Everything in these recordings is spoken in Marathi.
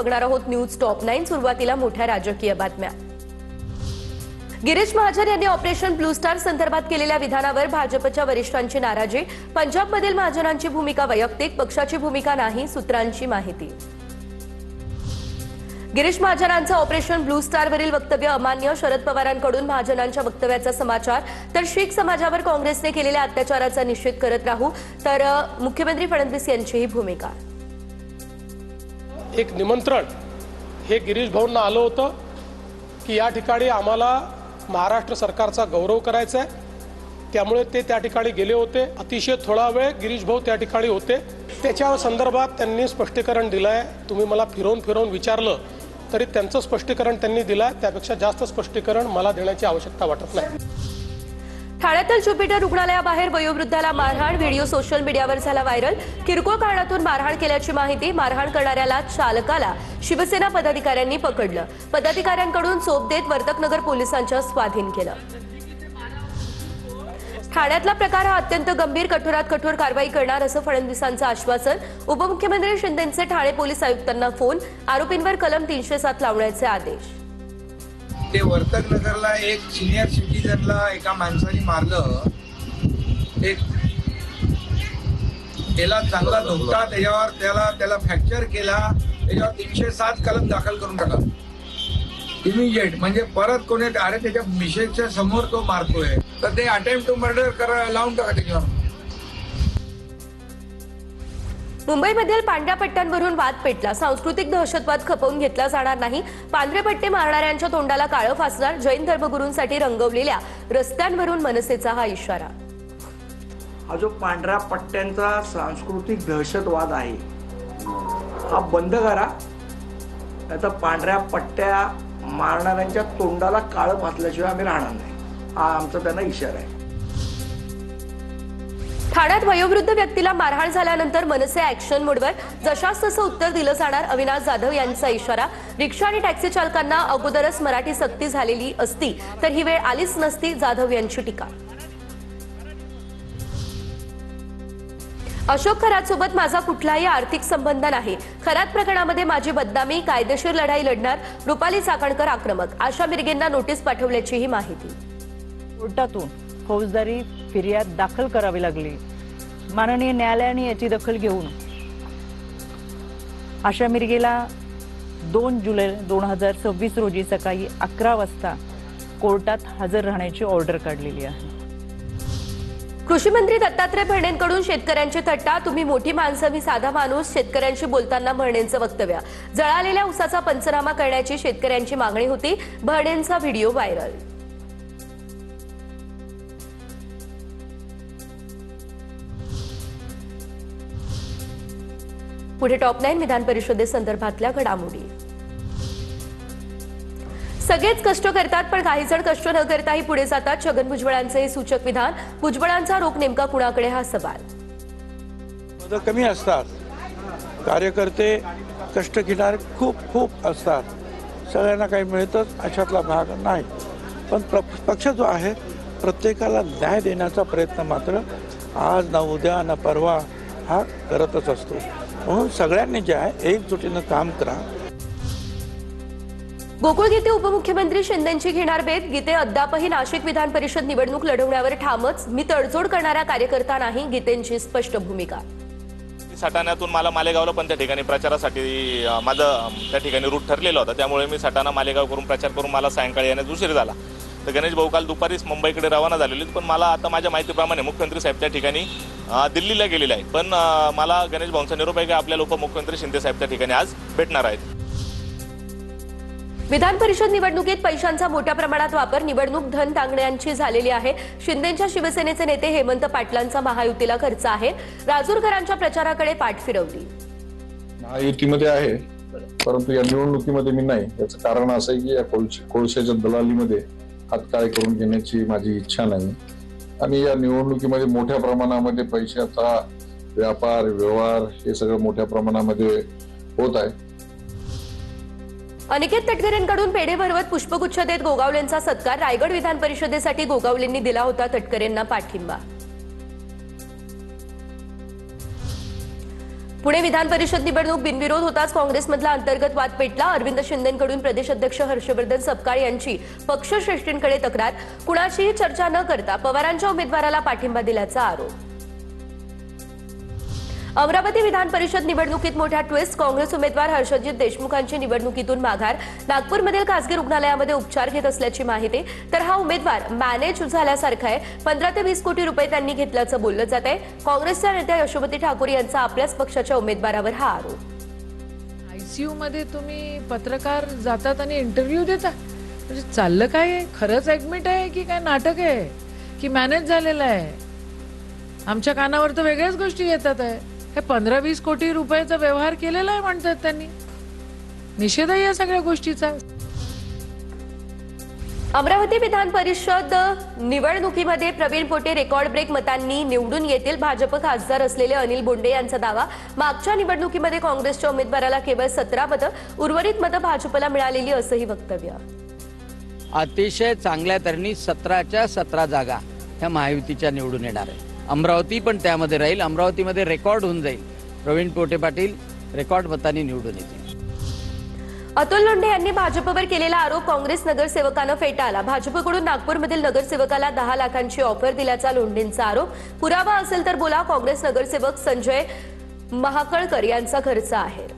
बघणार आहोत न्यूज टॉप 9। सुरुवातीला मोठ्या राजकीय बातम्या। गिरीश महाजन यांनी ऑपरेशन ब्लू स्टार संदर्भात केलेल्या विधानावर भाजपच्या वरिष्ठांची नाराजी। पंजाबमधील महाजनांची भूमिका वैयक्तिक, पक्षाची भूमिका नाही, सूत्रांची माहिती। गिरीश महाजनांचं ऑपरेशन ब्लू स्टारवरील वक्तव्य अमान्य, शरद पवारांकडून महाजनांच्या वक्तव्याचा समाचार। तर शीख समाजावर काँग्रेसने केलेल्या अत्याचाराचा निषेध करत राहू, तर मुख्यमंत्री फडणवीस यांचीही भूमिका। एक निमंत्रण हे गिरीश भाऊंना आलं होतं की या ठिकाणी आम्हाला महाराष्ट्र सरकारचा गौरव करायचा आहे, त्यामुळे ते त्या ठिकाणी गेले होते। अतिशय थोडा वेळ गिरीश भाऊ त्या ठिकाणी होते। त्याच्या संदर्भात त्यांनी स्पष्टीकरण दिलं आहे। तुम्ही मला फिरवून विचारलं तरी त्यांचं स्पष्टीकरण त्यांनी दिलं आहे, त्यापेक्षा जास्त स्पष्टीकरण मला देण्याची आवश्यकता वाटत नाही। ठाण्यातील ज्युपिटर रुग्णालयाबाहेर वयोवृद्धाला मारहाण, व्हिडिओ सोशल मीडियावर झाला व्हायरल। किरकोळ कारणातून मारहाण केल्याची माहिती। मारहाण करणाऱ्याला चालकाला शिवसेना पदाधिकाऱ्यांनी पकडलं। पदाधिकाऱ्यांकडून चोप देत वर्तकनगर पोलिसांच्या स्वाधीन केलं। ठाण्यातला प्रकार हा अत्यंत गंभीर, कठोरात कठोर कारवाई करणार असं फडणवीसांचं आश्वासन। उपमुख्यमंत्री शिंदेंचे ठाणे पोलीस आयुक्तांना फोन, आरोपींवर कलम 307 लावण्याचे आदेश। ते वर्तकनगरला एक सिनियर सिटीजनला एका माणसाने मारलं, एक त्याला चांगला धोका, त्याच्यावर त्याला फ्रॅक्चर केला, त्याच्यावर 307 कलम दाखल करून टाका इमिजिएट। म्हणजे परत कोणी अरे त्याच्या मिसेसच्या समोर तो मारतोय तर ते अटेम्प्ट टू मर्डर लावून टाका त्याच्यावर। मुंबईमधील पांढऱ्या पट्ट्यांवरून वाद पेटला। सांस्कृतिक दहशतवाद खपवून घेतला जाणार नाही। पांढरे पट्टे मारणाऱ्यांच्या तोंडाला काळं फासणार। जैन धर्मगुरूंसाठी रंगवलेल्या रस्त्यांवरून मनसेचा हा इशारा। हा जो पांढऱ्या पट्ट्यांचा सांस्कृतिक दहशतवाद आहे हा बंद करा, आता पांढऱ्या पट्ट्या मारणाऱ्यांच्या तोंडाला काळं फासल्याशिवाय आम्ही राहणार नाही, हा आमचा त्यांना इशारा आहे। ठाण्यात वयोवृद्ध व्यक्तीला मारहाण झाल्यानंतर मनसे ॲक्शन मोडवर, जशास तसं उत्तर दिलं जाणार। अविनाश जाधव यांचा इशारा। रिक्षा आणि टॅक्सी चालकांना अगोदरच मराठी सक्ती झालेली असती तर ही वेळ आलीच नसती, जाधव यांची टीका। अशोक खरातसोबत माझा कुठलाही आर्थिक संबंध नाही। खरात प्रकरणामध्ये माझी बदनामी, कायदेशीर लढाई लढणार। रुपाली चाकणकर आक्रमक। आशा मिरगेंना नोटीस पाठवल्याचीही माहिती। कोर्टातून फौजदारी फिर्याद दाखल करावी लागली। माननीय न्यायालयाने याची दखल घेऊन आशा मिरगेला 2 जुलै 2026 रोजी सकाळी 11 वाजता कोर्टात हजर राहण्याची ऑर्डर काढलेली आहे। कृषी मंत्री दत्तात्रय भरणेंकडून शेतकऱ्यांची थट्टा। तुम्ही मोठी माणसं, मी साधा माणूस। शेतकऱ्यांशी बोलताना भरणेंचं वक्तव्य। जळालेल्या ऊसाचा पंचनामा करण्याची शेतकऱ्यांची मागणी होती। भरणेंचा व्हिडिओ व्हायरल। पुढे टॉप 9 विधान परिषदेसंदर्भातल्या घडामोडी। सगळेच कष्ट करतात पण काही जण कष्ट न करताही पुढे जातात। छगन भुजबळांचे सूचक विधान। भुजबळांचा रोख नेमका कुणाकडे, हा सवाल। कमी असतात, कार्यकर्ते कष्ट घेणारे खूप असतात, सगळ्यांना काही मिळतच अशातला भाग नाही। पण पक्ष जो आहे प्रत्येकाला न्याय देण्याचा प्रयत्न मात्र आज ना उद्या ना परवा हा करतच असतो। म्हणून सगळ्यांनी जे आहे एकजुटीनं काम करा। गोकुळ गीते उपमुख्यमंत्री शिंदेंची घेणार भेट। गीते अद्यापही नाशिक विधान परिषद निवडणूक लढवण्यावर ठामच। मी तडजोड करणारा कार्यकर्ता नाही, गीतेंची स्पष्ट भूमिका। सटाण्यातून मला मालेगावला पण त्या ठिकाणी प्रचारासाठी माझं त्या ठिकाणी रूट ठरलेला होता, त्यामुळे मी सटाणा मालेगाव करून प्रचार करून मला सायंकाळी येण्यास उशीर झाला। तर गणेश भाऊ काल दुपारीच मुंबईकडे रवाना झालेले, पण मला आता माझ्या माहितीप्रमाणे मुख्यमंत्री साहेब त्या ठिकाणी दिल्लीला गेलेले आहेत। पण मला गणेश भाऊंचा निरोप आहे की आपल्याला उपमुख्यमंत्री शिंदे साहेब त्या ठिकाणी आज भेटणार आहेत। विधान परिषद निवडणुकीत पैशांचा मोठ्या प्रमाणात वापर, निवडणूक धन टांगण्यांची झालेली आहे। शिंदेंच्या शिवसेनेचे नेते हेमंत पाटलांचा महायुतीला खर्च आहे। राजूरकरांच्या प्रचाराकडे पाठ फिरवली। महायुतीमध्ये आहे, परंतु या निवडणुकीमध्ये मी नाही। याचं कारण असं आहे की या कोळशाच्या दलालीमध्ये हातकाय करून घेण्याची माझी इच्छा नाही आणि या निवडणुकीमध्ये मोठ्या प्रमाणामध्ये पैशाचा व्यापार व्यवहार हे सगळं मोठ्या प्रमाणामध्ये होत आहे। अनिकेत तटकरेंकडून पेढे भरवत पुष्पगुच्छ देत गोगावलेंचा सत्कार। रायगड विधान परिषदेसाठी गोगावलेंनी दिला होता तटकरेंना पाठिंबा। पुणे विधान परिषद निवडणूक बिनविरोध होताच काँग्रेसमधला अंतर्गत वाद पेटला. अरविंद शिंदेंकडून प्रदेश अध्यक्ष हर्षवर्धन सपकाळ यांची पक्षश्रेष्ठींकडे तक्रार. कुणाशीही चर्चा न करता पवारांच्या उमेदवाराला पाठिंबा दिल्याचा आरोप. अमरावती विधान परिषद निवडणुकीत मोठा ट्विस्ट. काँग्रेस उमेदवार हर्षजित देशमुखांची निवडणुकीतून माघार. नागपूरमधील खासगी रुग्णालयामध्ये उपचार घेत असल्याची माहिती. तर हा उमेदवार मॅनेज झाल्यासारखा आहे. 15 ते 20 कोटी रुपये त्यांनी घेतल्याचं बोललं जात आहे. काँग्रेसच्या नेत्या यशोमती ठाकूर यांचा आपल्याच पक्षाच्या उमेदवारावर हा आरोप. ICU मध्ये तुम्ही पत्रकार जातात आणि इंटरव्ह्यू देता, म्हणजे चाललं काय आहे? खरंच ऍडमिट आहे की काय नाटक आहे की मॅनेज झालेलं आहे? आमच्या कानावर तर वेगळ्याच गोष्टी येतात आहे. हे 15-20 कोटी रुपयाचा व्यवहार केलेला आहे म्हणतात त्यांनी. निषेध आहे या सगळ्या गोष्टीचा. अमरावती विधान परिषद निवडणुकीमध्ये प्रवीण पोटे रेकॉर्ड ब्रेक मतांनी निवडून येतील. भाजप खासदार असलेले अनिल बोंडे यांचा दावा. मागच्या निवडणुकीमध्ये काँग्रेसच्या उमेदवाराला केवळ 17 मतं, उर्वरित मतं भाजपला मिळालेली असंही वक्तव्य. अतिशय चांगल्या तऱ्हेने 17च्या 17 जागा ह्या महायुतीच्या निवडून येणार आहे. अमरावती पण त्यामध्ये राहील. अमरावतीमध्ये रेकॉर्ड होऊन जाईल. प्रवीण पोटे पाटील रेकॉर्ड मतांनी निवडून येतील. अतुल लोंढे यांनी भाजपवर केलेला आरोप काँग्रेस नगरसेवकानं फेटाळला. भाजपकडून नागपूरमधील नगरसेवकाला 10 लाखांची ऑफर दिल्याचा लोंढेंचा आरोप. पुरावा असेल तर बोला. काँग्रेस नगरसेवक संजय महाकळकर यांचा खर्च आहे.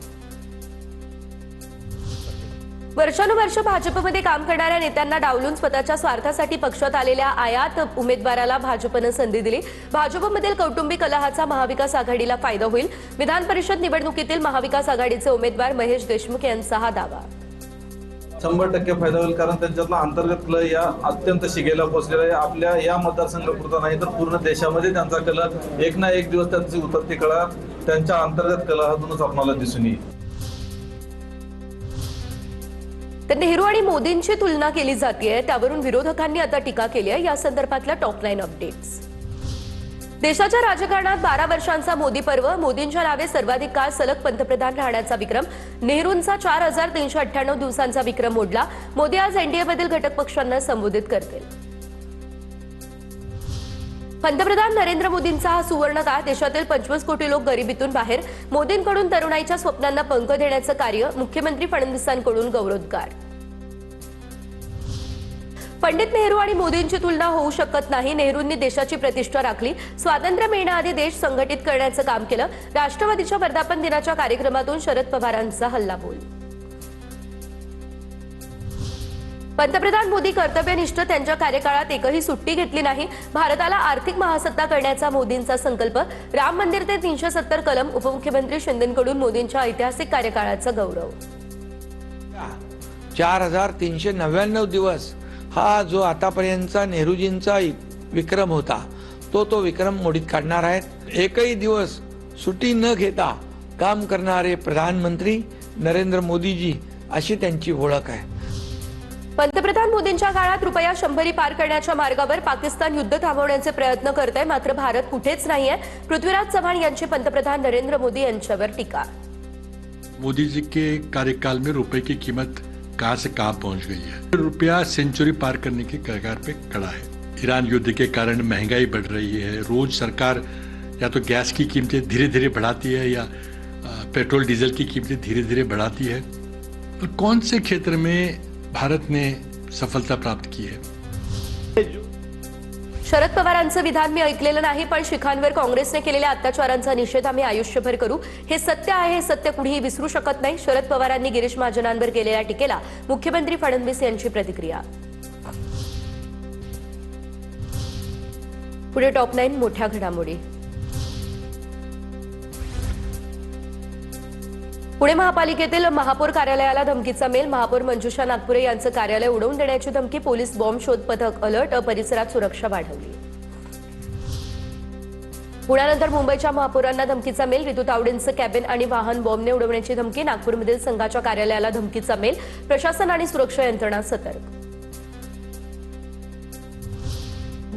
वर्षानुवर्ष भाजपमध्ये काम करणाऱ्या नेत्यांना डावलून स्वतःच्या स्वार्थासाठी पक्षात आलेल्या आयात उमेदवाराला भाजपनं संधी दिली. भाजपमधील कौटुंबिक कलहाचा महाविकास आघाडीला फायदा होईल. विधान परिषद निवडणुकीतील महाविकास आघाडीचे उमेदवार महेश देशमुख यांचा हा दावा. 100% फायदा होईल, कारण त्यांच्यातला अंतर्गत कलह या अत्यंत शिगेला पोहोचलेला आहे. आपल्या या मतदारसंघापुरता नाही तर पूर्ण देशामध्ये त्यांचा कलह एक ना एक दिवस त्यांची उतरती कळा त्यांच्या अंतर्गत कलहातूनच आपल्याला दिसून येईल. तर नेहरू आणि मोदींची तुलना केली जाते, त्यावरून विरोधकांनी आता टीका केली आहे. या संदर्भातल्या टॉप 9 अपडेट्स. देशाच्या राजकारणात 12 वर्षांचा मोदी पर्व. मोदींच्या नावे सर्वाधिक काळ सलग पंतप्रधान राहण्याचा विक्रम. नेहरूंचा 4398 दिवसांचा विक्रम मोडला. मोदी आज एनडीएमधील घटक पक्षांना संबोधित करतील. पंतप्रधान नरेंद्र मोदींचा हा सुवर्णकाळ. देशातील 25 कोटी लोक गरिबीतून बाहेर. मोदींकडून तरुणाईच्या स्वप्नांना पंख देण्याचं कार्य. मुख्यमंत्री फडणवीसांकडून गौरवोद्गार. पंडित नेहरू आणि मोदींची तुलना होऊ शकत नाही. नेहरूंनी देशाची प्रतिष्ठा राखली. स्वातंत्र्य मिळण्याआधी देश संघटित करण्याचं काम केलं. राष्ट्रवादीच्या वर्धापन दिनाच्या कार्यक्रमातून शरद पवारांचा हल्लाबोल. पंतप्रधान मोदी कर्तव्यनिष्ठ. त्यांच्या कार्यकाळात एकही सुट्टी घेतली नाही. भारताला आर्थिक महासत्ता करण्याचा मोदींचा संकल्प. राम मंदिर ते 370 कलम. उपमुख्यमंत्री शिंदेंकडून मोदींच्या ऐतिहासिक कार्यकाळाचा गौरव. 4399 दिवस हा जो आतापर्यंतचा नेहरूजींचा विक्रम होता तो विक्रम मोडीत काढणार आहेत. एकही दिवस सुट्टी न घेता काम करणारे प्रधानमंत्री नरेंद्र मोदीजी अशी त्यांची ओळख आहे. पंतप्रधान मोदींच्या काळात रुपया 100 पार करण्याच्या मार्गावर. पाकिस्तान युद्ध थांबवण्याचे प्रयत्न करत आहे, मात्र भारत कुठेच नाहीये. पृथ्वीराज चव्हाण यांची पंतप्रधान नरेंद्र मोदी यांच्यावर टीका. मोदी जी के कार्यकाल में रुपए की कीमत कहां से कहां पहुंच गई है. रुपया सेंचुरी पार करने की कगार पे खड़ा है. ईरान युद्ध के कारण महंगाई बढ़ रही है. रोज सरकार या तो गैस की कीमतें धीरे धीरे बढ़ाती है या पेट्रोल डीजल की कीमतें धीरे धीरे बढ़ाती है. और कौन से क्षेत्र में भारत ने सफलता प्राप्त की है. शरद पवारांचं विधान मी ऐकलेलं नाही, पण शिखांवर काँग्रेसने केलेल्या अत्याचारांचा निषेध आम्ही आयुष्यभर करू. हे सत्य आहे. हे सत्य कुणीही विसरू शकत नाही. शरद पवारांनी गिरीश महाजनांवर केलेल्या टीकेला मुख्यमंत्री फडणवीस यांची प्रतिक्रिया. पुढे टॉप 9 मोठ्या घडामोडी. पुणे महापालिकेतील महापौर कार्यालयाला धमकीचा मेल. महापौर मंजुषा नागपुरे यांचं कार्यालय उडवून देण्याची धमकी. पोलीस बॉम्ब शोध पथक अलर्ट. परिसरात सुरक्षा वाढवली. पुण्यानंतर मुंबईच्या महापौरांना धमकीचा मेल. रितू तावडेंचं कॅबिन आणि वाहन बॉम्बने उडवण्याची धमकी. नागपूरमधील संघाच्या कार्यालयाला धमकीचा मेल. प्रशासन आणि सुरक्षा यंत्रणा सतर्क.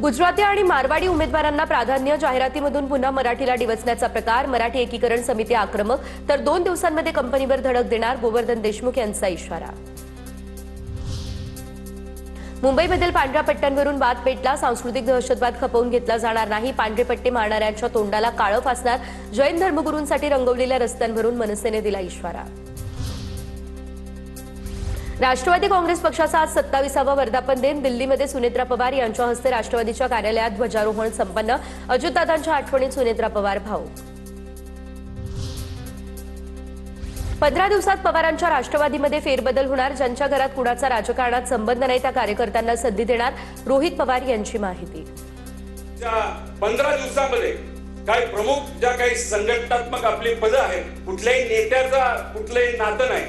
गुजराती आणि मारवाडी उमेदवारांना प्राधान्य. जाहिरातीमधून पुन्हा मराठीला डिवचण्याचा प्रकार. मराठी एकीकरण समिती आक्रमक. तर 2 दिवसांमध्ये कंपनीवर धडक देणार. गोवर्धन देशमुख यांचा इशारा. मुंबईमधील पांढऱ्या पट्ट्यांवरून वाद पेटला. सांस्कृतिक दहशतवाद खपवून घेतला जाणार नाही. पांढरे पट्टे मारणाऱ्यांच्या तोंडाला काळं फासणार. जैन धर्मगुरूंसाठी रंगवलेल्या रस्त्यांवरून मनसेने दिला इशारा. राष्ट्रवादी काँग्रेस पक्षाचा आज 27वा वर्धापन दिन. दिल्लीमध्ये सुनेत्रा पवार यांच्या हस्ते राष्ट्रवादीच्या कार्यालयात ध्वजारोहण संपन्न. अजितदादांच्या आठवणीत सुनेत्रा पवार भावुक. 15 दिवसात पवारांच्या राष्ट्रवादीमध्ये फेरबदल होणार. ज्यांच्या घरात कुणाचा राजकारणात संबंध नाही त्या कार्यकर्त्यांना संधी देणार. रोहित पवार यांची माहिती. 15 दिवसामध्ये काही प्रमुख ज्या काही संघटनात्मक आपली पदं आहेत, कुठल्याही नेत्याचा कुठलंही नातं नाही,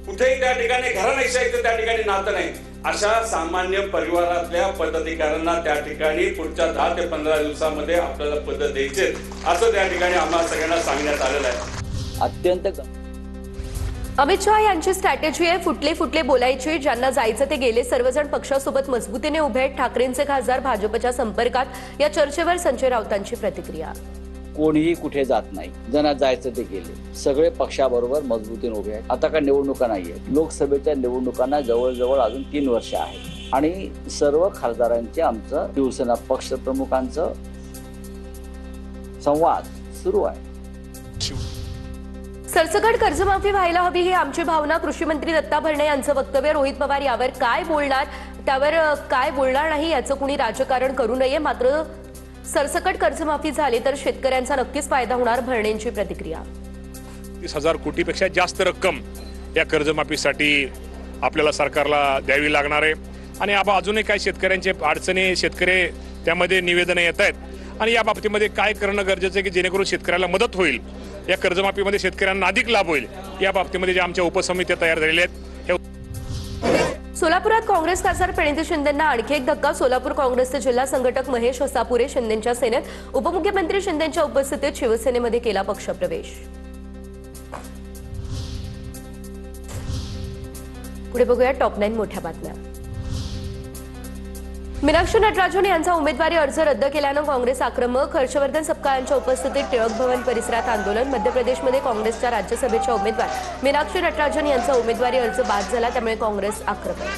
कुठेही त्या ठिकाणी घराण्याशाहीचं त्या ठिकाणी नातं नाही, अशा सामान्य परिवारातल्या पदाधिकाऱ्यांना त्या ठिकाणी पुढच्या 10 ते 15 दिवसामध्ये आपल्याला पद द्यायचे असं त्या ठिकाणी आम्हाला सगळ्यांना सांगण्यात आलेलं आहे. अत्यंत अमित शहा यांची स्ट्रॅटेजी आहे फुटले फुटले बोलायची. ज्यांना जायचं ते गेले. सर्वजण पक्षासोबत मजबूतीने उभे आहेत. ठाकरेंचे खासदार भाजपच्या संपर्कात. या चर्चेवर संजय राऊतांची प्रतिक्रिया. कोणीही कुठे जात नाही. ज्यांना जायचं ते गेले. सगळे पक्षाबरोबर मजबूतीने उभे आहेत. आता काय निवडणुका नाहीये. लोकसभेच्या निवडणुकांना जवळजवळ अजून 3 वर्ष आहेत आणि सर्व खासदारांचे आमचं शिवसेना पक्ष प्रमुखांचं संवाद सुरू आहे. सरसकट कर्जमाफी व्हायला हवी ही आमची भावना. कृषी मंत्री दत्ता भरणे यांचं वक्तव्य. रोहित पवार यावर काय बोलणार, त्यावर काय बोलणार नाही याचं कुणी राजकारण करू नये. मात्र सरसकट कर्जमाफी झाली तर शेतकऱ्यांचा नक्कीच फायदा होणार. भरणेंची प्रतिक्रिया. 30,000 कोटीपेक्षा जास्त रक्कम या कर्जमाफीसाठी आपल्याला सरकारला द्यावी लागणार आहे. आणि अजूनही काही शेतकऱ्यांचे अडचणी, शेतकरी त्यामध्ये निवेदनं येत आहेत आणि या बाबतीमध्ये काय करणं गरजेचं आहे की जेणेकरून शेतकऱ्याला मदत होईल, या कर्जमाफीमध्ये शेतकऱ्यांना अधिक लाभ होईल. या बाबतीमध्ये ज्या आमच्या उपसमित्या तयार झालेल्या आहेत. सोलापुरात काँग्रेस खासदार प्रणिती शिंदेंना आणखी एक धक्का. सोलापूर काँग्रेसचे जिल्हा संघटक महेश हसापुरे शिंदेंच्या सेनेत. उपमुख्यमंत्री शिंदेंच्या उपस्थितीत शिवसेनेमध्ये केला पक्षप्रवेश. पुढे बघूया टॉप 9 मोठ्या बातम्या. मीनाक्षी नटराजन यांचा उमेदवारी अर्ज रद्द केल्यानं काँग्रेस आक्रमक. हर्षवर्धन सपकाळ यांच्या उपस्थितीत टिळक भवन परिसरात आंदोलन. मध्य प्रदेशमध्ये काँग्रेसच्या राज्यसभेच्या उमेदवार मीनाक्षी नटराजन यांचा उमेदवारी अर्ज बाद झाला, त्यामुळे काँग्रेस आक्रमक.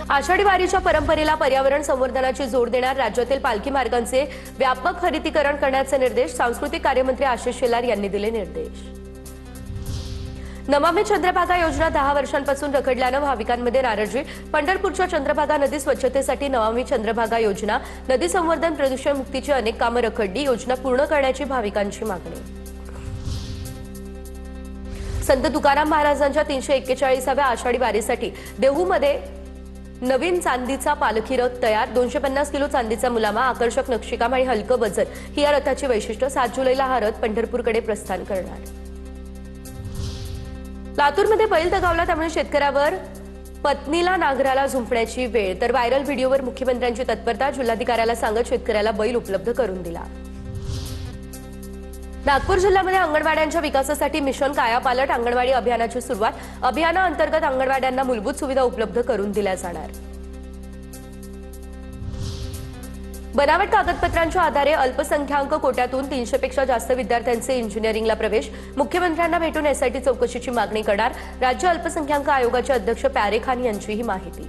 आषाढी वारीच्या परंपरेला पर्यावरण संवर्धनाची जोड देणार. राज्यातील पालखी मार्गांचे व्यापक हरितीकरण करण्याचे निर्देश. सांस्कृतिक कार्यमंत्री आशिष शेलार यांनी दिले निर्देश. नमामि चंद्रभागा योजना 10 वर्षांपासून रखडल्यानं भाविकांमध्ये नाराजी. पंढरपूरच्या चंद्रभागा नदी स्वच्छतेसाठी नमामि चंद्रभागा योजना, नदी संवर्धन, प्रदूषण मुक्तीची अनेक कामं रखडली. योजना पूर्ण करण्याची भाविकांची मागणी. संत तुकाराम महाराजांच्या 341व्या आषाढी वारीसाठी देहूमध्ये नवीन चांदीचा पालखी रथ तयार. 250 किलो चांदीचा मुलामा, आकर्षक नक्षीकाम आणि हलकं वजन ही या रथाची वैशिष्ट्य. 7 जुलैला हा रथ पंढरपूरकडे प्रस्थान करणार. लातूरमध्ये बैल दगावला, त्यामुळे शेतकऱ्यावर पत्नीला नांगराला झुंपण्याची वेळ. तर व्हायरल व्हिडिओवर मुख्यमंत्र्यांची तत्परता. जिल्हाधिकाऱ्याला सांगत शेतकऱ्याला बैल उपलब्ध करून दिला. नागपूर जिल्ह्यामध्ये अंगणवाड्यांच्या विकासासाठी मिशन कायापालट. अंगणवाडी अभियानाची सुरुवात. अभियानाअंतर्गत अंगणवाड्यांना मूलभूत सुविधा उपलब्ध करून दिल्या जाणार. बनावट कागदपत्रांच्या आधारे अल्पसंख्याक कोट्यातून 300 पेक्षा जास्त विद्यार्थ्यांचे इंजिनिअरिंगला प्रवेश. मुख्यमंत्र्यांना भेटून एसआयटी चौकशीची मागणी करणार. राज्य अल्पसंख्याक आयोगाचे अध्यक्ष प्यारे खान यांची ही माहिती.